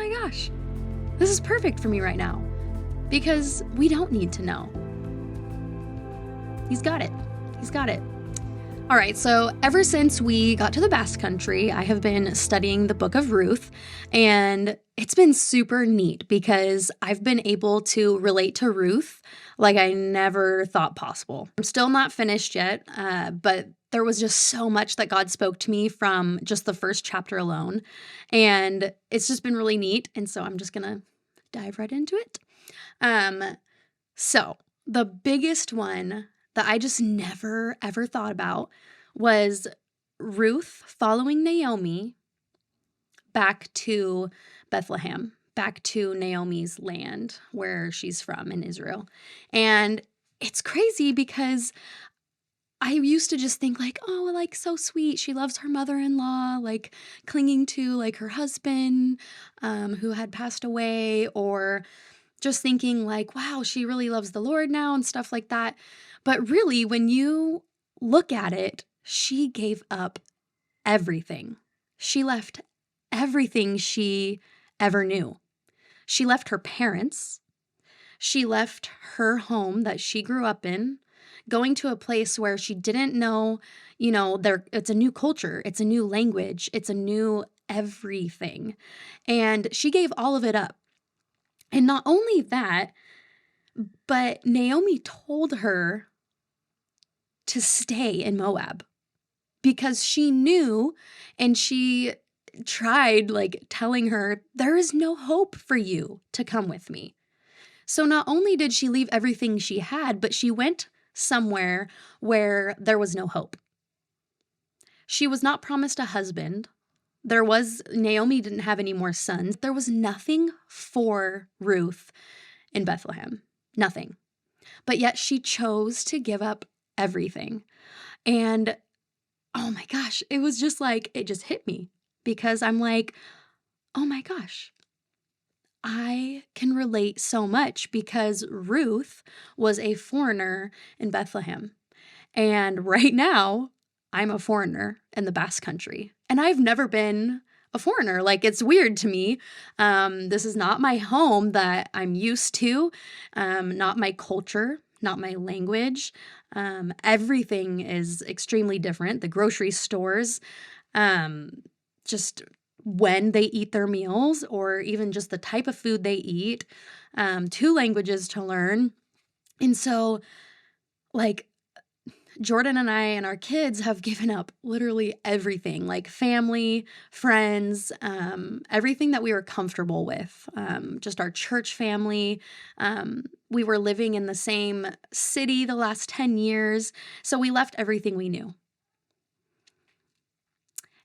my gosh, this is perfect for me right now. Because we don't need to know. He's got it. He's got it. All right, so ever since we got to the Basque Country, I have been studying the book of Ruth, and it's been super neat because I've been able to relate to Ruth like I never thought possible. I'm still not finished yet, but there was just so much that God spoke to me from just the first chapter alone, and it's just been really neat, and so I'm just gonna dive right into it. So the biggest one that I just never ever thought about was Ruth following Naomi back to Bethlehem, back to Naomi's land where she's from in Israel. And it's crazy because I used to just think like, oh, like so sweet. She loves her mother-in-law, like clinging to like her husband, who had passed away, or just thinking like, wow, she really loves the Lord now and stuff like that. But really, when you look at it, she gave up everything. She left everything she ever knew. She left her parents. She left her home that she grew up in, going to a place where she didn't know, it's a new culture, it's a new language, it's a new everything. And she gave all of it up. And not only that, but Naomi told her to stay in Moab because she knew, and she tried like telling her, there is no hope for you to come with me. So not only did she leave everything she had, but she went somewhere where there was no hope. She was not promised a husband. Naomi didn't have any more sons. There was nothing for Ruth in Bethlehem. Nothing. But yet she chose to give up everything. And oh my gosh, it was just like, it just hit me because I'm like, oh my gosh, I can relate so much because Ruth was a foreigner in Bethlehem. And right now, I'm a foreigner in the Basque Country. And I've never been a foreigner. Like, it's weird to me. This is not my home that I'm used to, not my culture, not my language. Everything is extremely different. The grocery stores, just when they eat their meals, or even just the type of food they eat, 2 languages to learn. And so, like, Jordan and I and our kids have given up literally everything, like family, friends, everything that we were comfortable with, just our church family. We were living in the same city the last 10 years, so we left everything we knew.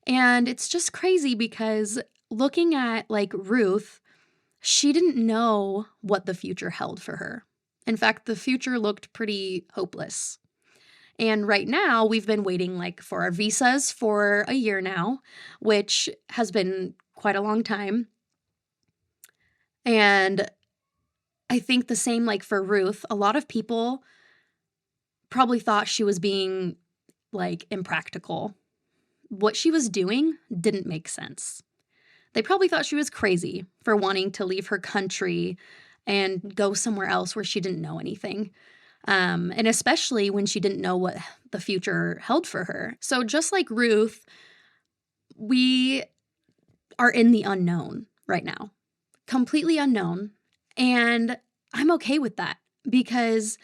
And it's just crazy because looking at like Ruth, she didn't know what the future held for her. In fact, the future looked pretty hopeless. And right now, we've been waiting like for our visas for a year now, which has been quite a long time. And I think the same like for Ruth, a lot of people probably thought she was being like impractical. What she was doing didn't make sense. They probably thought she was crazy for wanting to leave her country and go somewhere else where she didn't know anything. And especially when she didn't know what the future held for her. So just like Ruth, we are in the unknown right now, completely unknown. And I'm okay with that because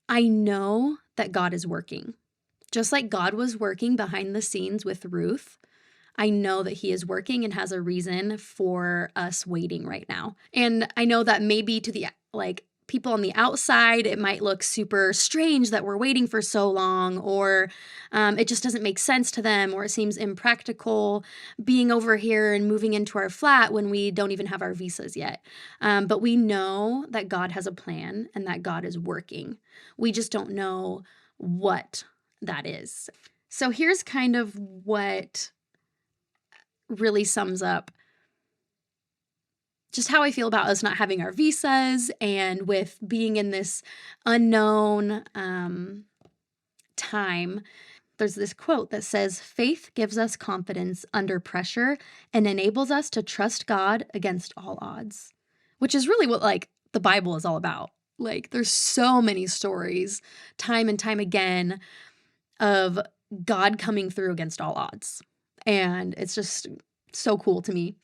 I know that God is working. Just like God was working behind the scenes with Ruth, I know that he is working and has a reason for us waiting right now. And I know that maybe to the people on the outside, it might look super strange that we're waiting for so long, or it just doesn't make sense to them, or it seems impractical being over here and moving into our flat when we don't even have our visas yet. But we know that God has a plan and that God is working. We just don't know what that is. So here's kind of what really sums up just how I feel about us not having our visas and with being in this unknown time. there's this quote that says, "Faith gives us confidence under pressure and enables us to trust God against all odds," which is really what like the Bible is all about. Like there's so many stories time and time again of God coming through against all odds. And it's just so cool to me.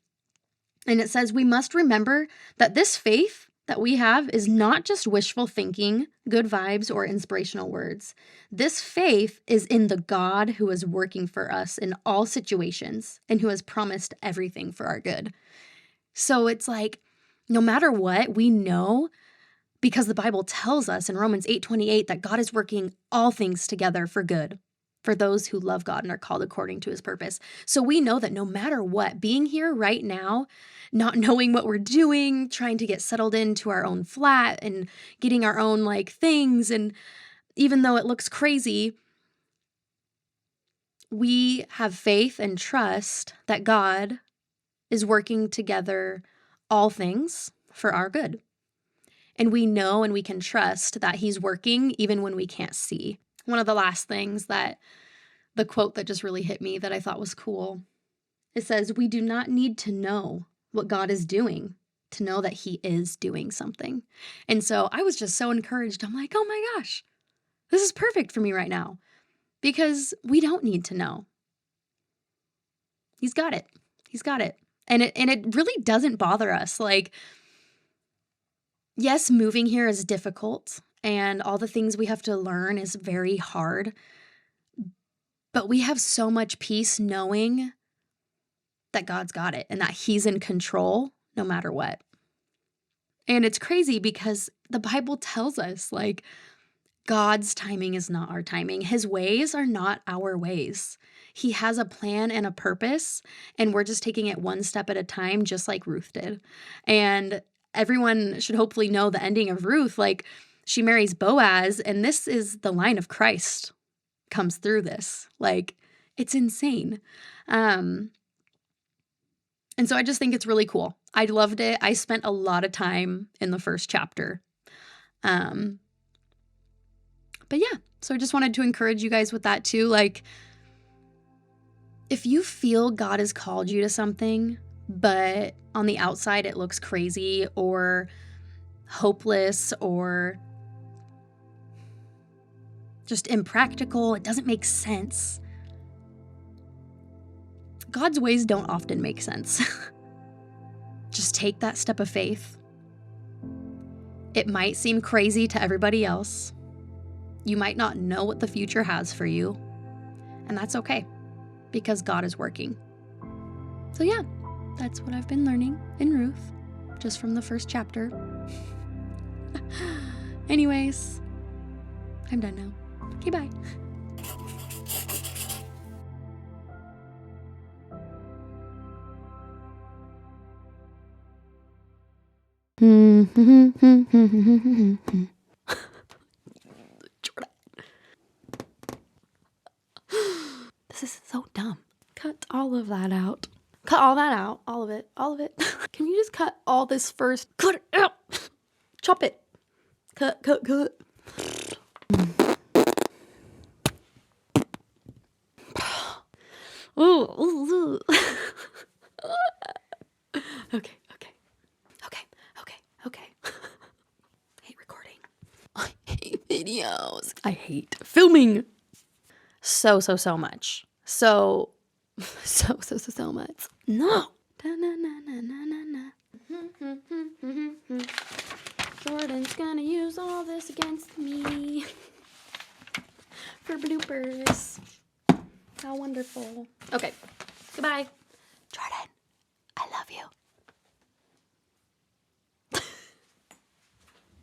And it says, we must remember that this faith that we have is not just wishful thinking, good vibes, or inspirational words. This faith is in the God who is working for us in all situations and who has promised everything for our good. So it's like, no matter what, we know, because the Bible tells us in Romans 8:28 that God is working all things together for good for those who love God and are called according to his purpose. So we know that no matter what, being here right now, not knowing what we're doing, trying to get settled into our own flat and getting our own like things, and even though it looks crazy, we have faith and trust that God is working together all things for our good. And we know and we can trust that he's working even when we can't see. One of the last things that the quote that just really hit me that I thought was cool, it says, we do not need to know what God is doing to know that he is doing something. And so I was just so encouraged. I'm like, oh my gosh, this is perfect for me right now because we don't need to know. He's got it. He's got it. And it really doesn't bother us. Like, yes, moving here is difficult and all the things we have to learn is very hard. But we have so much peace knowing that God's got it and that he's in control no matter what. And it's crazy because the Bible tells us, like, God's timing is not our timing. His ways are not our ways. He has a plan and a purpose, and we're just taking it one step at a time, just like Ruth did. And everyone should hopefully know the ending of Ruth. Like, she marries Boaz, and this is the line of Christ comes through this. Like, it's insane. And so I just think it's really cool. I loved it. I spent a lot of time in the first chapter. But yeah, so I just wanted to encourage you guys with that too. Like, if you feel God has called you to something, but on the outside it looks crazy or hopeless or just impractical, it doesn't make sense. God's ways don't often make sense. Just take that step of faith. It might seem crazy to everybody else. You might not know what the future has for you, and that's okay because God is working. So yeah, that's what I've been learning in Ruth, just from the first chapter. Anyways, I'm done now. Okay, bye. This is so dumb. Cut all of that out. Cut all that out. All of it. All of it. Can you just cut all this first? Cut it out. Chop it. Cut. Ooh. Okay. Hate recording. I hate videos. I hate filming. So much. So much. No. Jordan's gonna use all this against me for bloopers. How wonderful. Okay. Goodbye.